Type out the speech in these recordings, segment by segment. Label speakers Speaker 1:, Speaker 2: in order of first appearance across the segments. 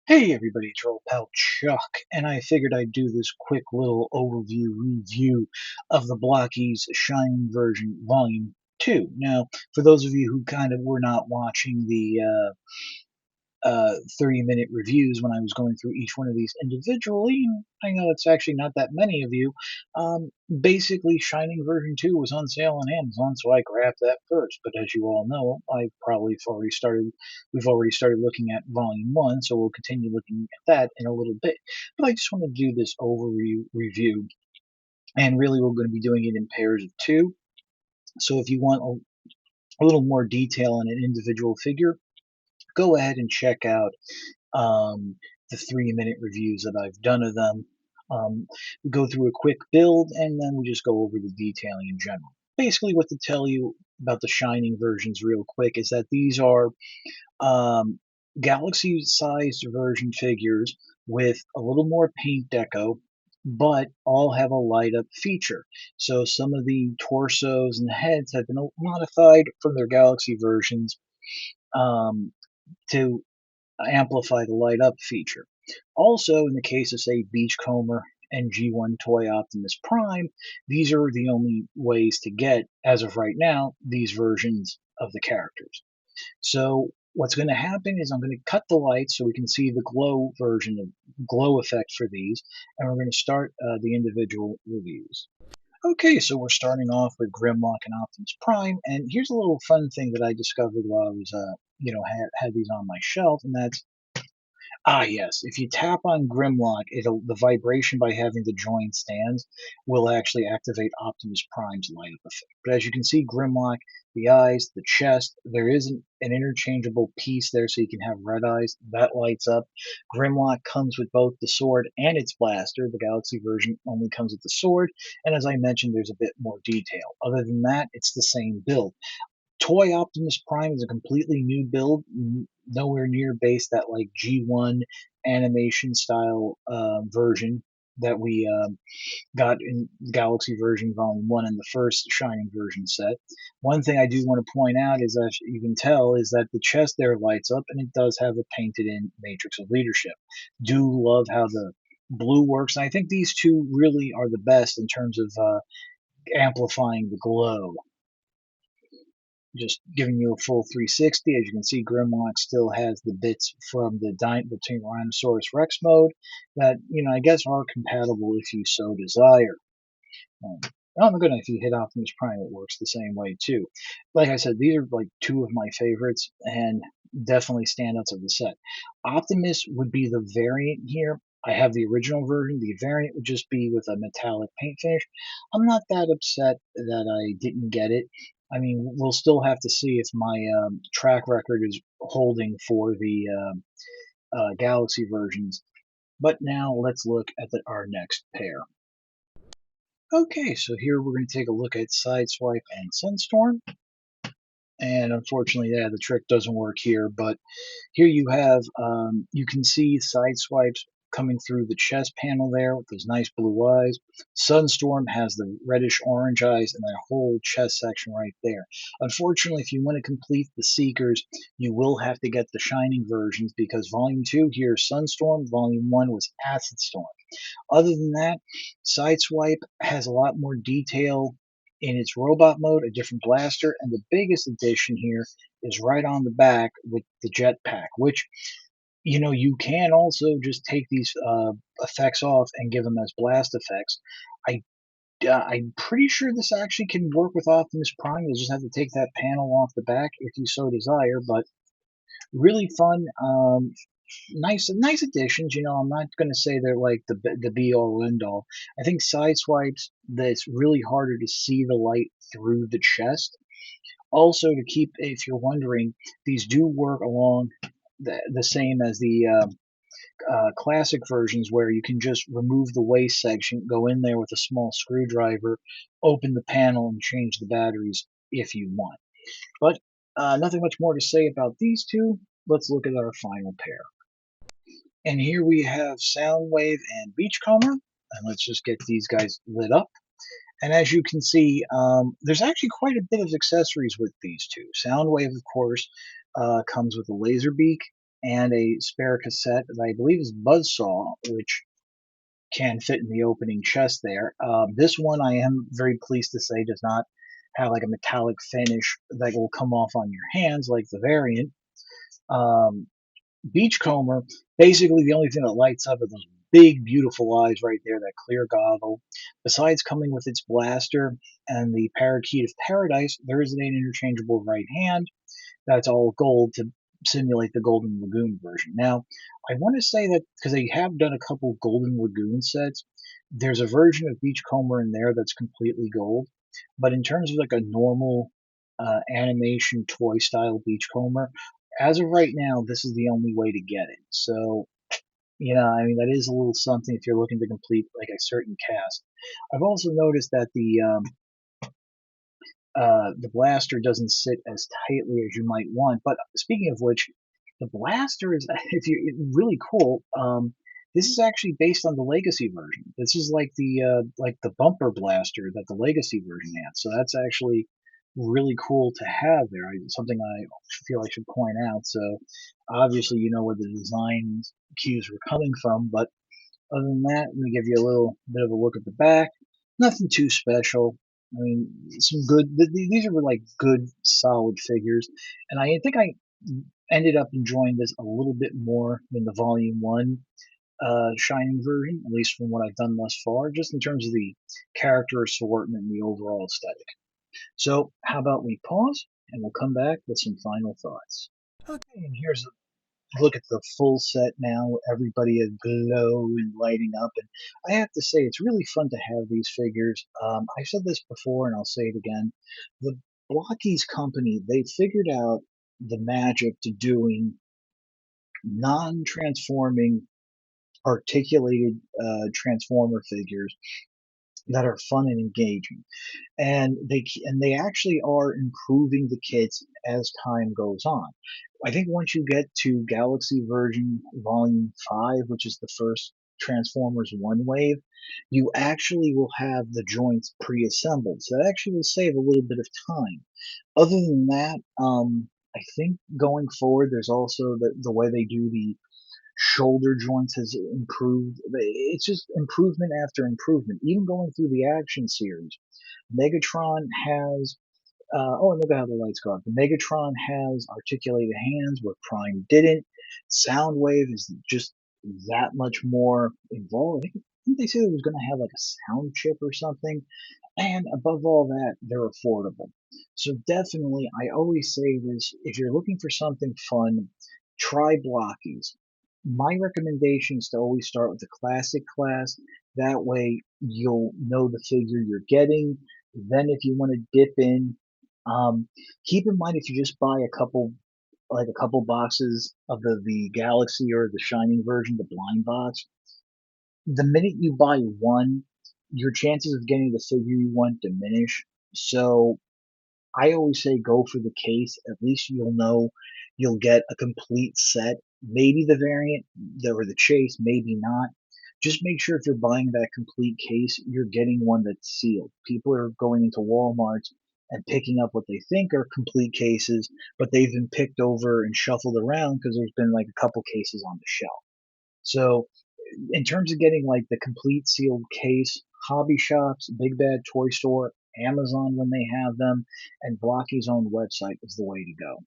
Speaker 1: Hey everybody, it's your old pal Chuck, and I figured I'd do this quick little overview review of the Blokees Shining version Volume 2. Now, for those of you who kind of were not watching the 30-minute reviews when I was going through each one of these individually, and I know it's actually not that many of you, basically Shining version 2 was on sale on Amazon, so I grabbed that first. But as you all know, we've already started looking at volume 1, so we'll continue looking at that in a little bit. But I just want to do this overview review, and really we're going to be doing it in pairs of two. So if you want a little more detail on an individual figure, go ahead and check out um, the 3-minute reviews that I've done of them. We go through a quick build and then we just go over the detailing in general. Basically, what to tell you about the Shining versions, real quick, is that these are um, galaxy sized version figures with a little more paint deco, but all have a light up feature. So some of the torsos and heads have been modified from their galaxy versions um, to amplify the light up feature. Also, in the case of, say, Beachcomr and G1 Toy Optimus Prime, these are the only ways to get, as of right now, these versions of the characters. So what's going to happen is I'm going to cut the lights so we can see the glow effect for these, and we're going to start the individual reviews. Okay, so we're starting off with Grimlock and Optimus Prime, and here's a little fun thing that I discovered while I was, had these on my shelf, and that's yes. If you tap on Grimlock, the vibration by having the joined stands will actually activate Optimus Prime's light up effect. But as you can see, Grimlock, the eyes, the chest, there is an interchangeable piece there, so you can have red eyes. That lights up. Grimlock comes with both the sword and its blaster. The Galaxy version only comes with the sword, and as I mentioned, there's a bit more detail. Other than that, it's the same build. Toy Optimus Prime is a completely new build, nowhere near based that like G1 animation style version that we got in Galaxy version Volume 1 and the first Shining version set. One thing I do want to point out is that you can tell is that the chest there lights up and it does have a painted in Matrix of Leadership. Do love how the blue works, and I think these two really are the best in terms of amplifying the glow, just giving you a full 360. As you can see, Grimlock still has the bits from the Tyrannosaurus Rex mode that, I guess are compatible if you so desire. Um, oh my goodness, if you hit Optimus Prime, it works the same way too. Like I said, these are like two of my favorites and definitely standouts of the set. Optimus would be the variant here. I have the original version. The variant would just be with a metallic paint finish. I'm not that upset that I didn't get it. I mean, we'll still have to see if my track record is holding for the Galaxy versions. But now let's look at our next pair. Okay, so here we're going to take a look at Sideswipe and Sunstorm. And unfortunately, yeah, the trick doesn't work here, but here you have, you can see Sideswipes coming through the chest panel there with those nice blue eyes. Sunstorm has the reddish orange eyes and that whole chest section right there. Unfortunately, if you want to complete the Seekers, you will have to get the Shining versions because Volume 2 here is Sunstorm, Volume 1 was Acid Storm. Other than that, Sideswipe has a lot more detail in its robot mode, a different blaster, and the biggest addition here is right on the back with the jetpack, which you can also just take these effects off and give them as blast effects. I I'm pretty sure this actually can work with Optimus Prime. You'll just have to take that panel off the back if you so desire, but really fun. Nice additions. I'm not going to say they're like the be all end all. I think side swipes that's really harder to see the light through the chest. Also, to keep, if you're wondering, these do work along the same as the classic versions, where you can just remove the waste section, go in there with a small screwdriver, open the panel, and change the batteries if you want. But nothing much more to say about these two. Let's look at our final pair. And here we have Soundwave and Beachcomr. And let's just get these guys lit up. And as you can see, there's actually quite a bit of accessories with these two. Soundwave, of course, comes with a laser beak. and a spare cassette that I believe is Buzzsaw, which can fit in the opening chest there. This one, I am very pleased to say, does not have like a metallic finish that will come off on your hands like the variant. Um, Beachcomr, basically the only thing that lights up are those big, beautiful eyes right there, that clear goggle. Besides coming with its blaster and the Parakeet of Paradise, there is an interchangeable right hand that's all gold to simulate the Golden Lagoon version. Now, I want to say that because they have done a couple Golden Lagoon sets, there's a version of Beachcomber in there that's completely gold. But in terms of like a normal animation toy style Beachcomber, as of right now, this is the only way to get it. So, I mean, that is a little something if you're looking to complete like a certain cast. I've also noticed that the blaster doesn't sit as tightly as you might want. But speaking of which, the blaster is if you really cool. This is actually based on the Legacy version. This is like the bumper blaster that the Legacy version had. So that's actually really cool to have there. Something I feel I should point out. So obviously you know where the design cues were coming from, but other than that, let me give you a little bit of a look at the back. Nothing too special. I mean, some good. These are like good, solid figures, and I think I ended up enjoying this a little bit more than the Volume One Shining version, at least from what I've done thus far, just in terms of the character assortment and the overall aesthetic. So, how about we pause and we'll come back with some final thoughts. Okay, and here's look at the full set now, everybody aglow and lighting up. And I have to say, it's really fun to have these figures. I've said this before and I'll say it again. The Blokees company, they figured out the magic to doing non transforming articulated transformer figures that are fun and engaging, and they actually are improving the kits as time goes on. I think once you get to Galaxy version Volume 5, which is the first Transformers One wave, you actually will have the joints pre-assembled. So that actually will save a little bit of time. Other than that, I think going forward, there's also the way they do the shoulder joints has improved. It's just improvement after improvement. Even going through the action series, Megatron has and look at how the lights go up. The Megatron has articulated hands where Prime didn't. Soundwave is just that much more involved. I think they said it was going to have like a sound chip or something. And above all that, they're affordable. So definitely, I always say this, if you're looking for something fun, try Blockies. My recommendation is to always start with the classic class. That way you'll know the figure you're getting. Then if you want to dip in, um, keep in mind if you just buy a couple boxes of the Galaxy or the Shining version, the blind box, the minute you buy one, your chances of getting the figure you want diminish. So I always say go for the case. At least you'll know you'll get a complete set. Maybe the variant or the chase, maybe not. Just make sure if you're buying that complete case, you're getting one that's sealed. People are going into Walmarts and picking up what they think are complete cases, but they've been picked over and shuffled around because there's been like a couple cases on the shelf. So in terms of getting like the complete sealed case, hobby shops, Big Bad Toy Store, Amazon when they have them, and Blocky's own website is the way to go.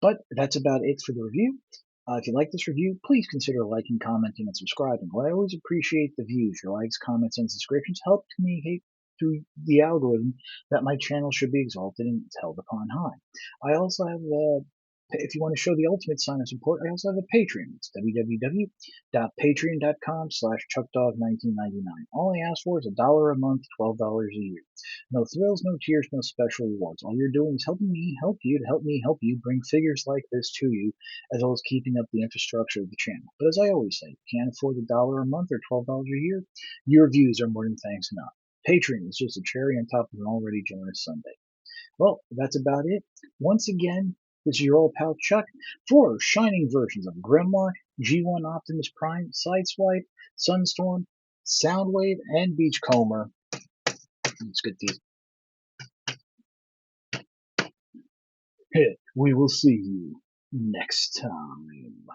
Speaker 1: But that's about it for the review. If you like this review, please consider liking, commenting, and subscribing. Well, I always appreciate the views. Your likes, comments, and subscriptions help communicate through the algorithm that my channel should be exalted and held upon high. I also have if you want to show the ultimate sign of support, I also have a Patreon. It's www.patreon.com/chuckdog1999. All I ask for is $1 a month, $12 a year. No thrills, no tears, no special rewards. All you're doing is helping me help you to help me help you bring figures like this to you, as well as keeping up the infrastructure of the channel. But as I always say, if you can't afford $1 a month or $12 a year, your views are more than thanks enough. Patreon is just a cherry on top of an already generous Sunday. Well, that's about it. Once again, this is your old pal Chuck for shining versions of Grimlock, G1 Optimus Prime, Sideswipe, Sunstorm, Soundwave, and Beachcomber. Let's get these. We will see you next time.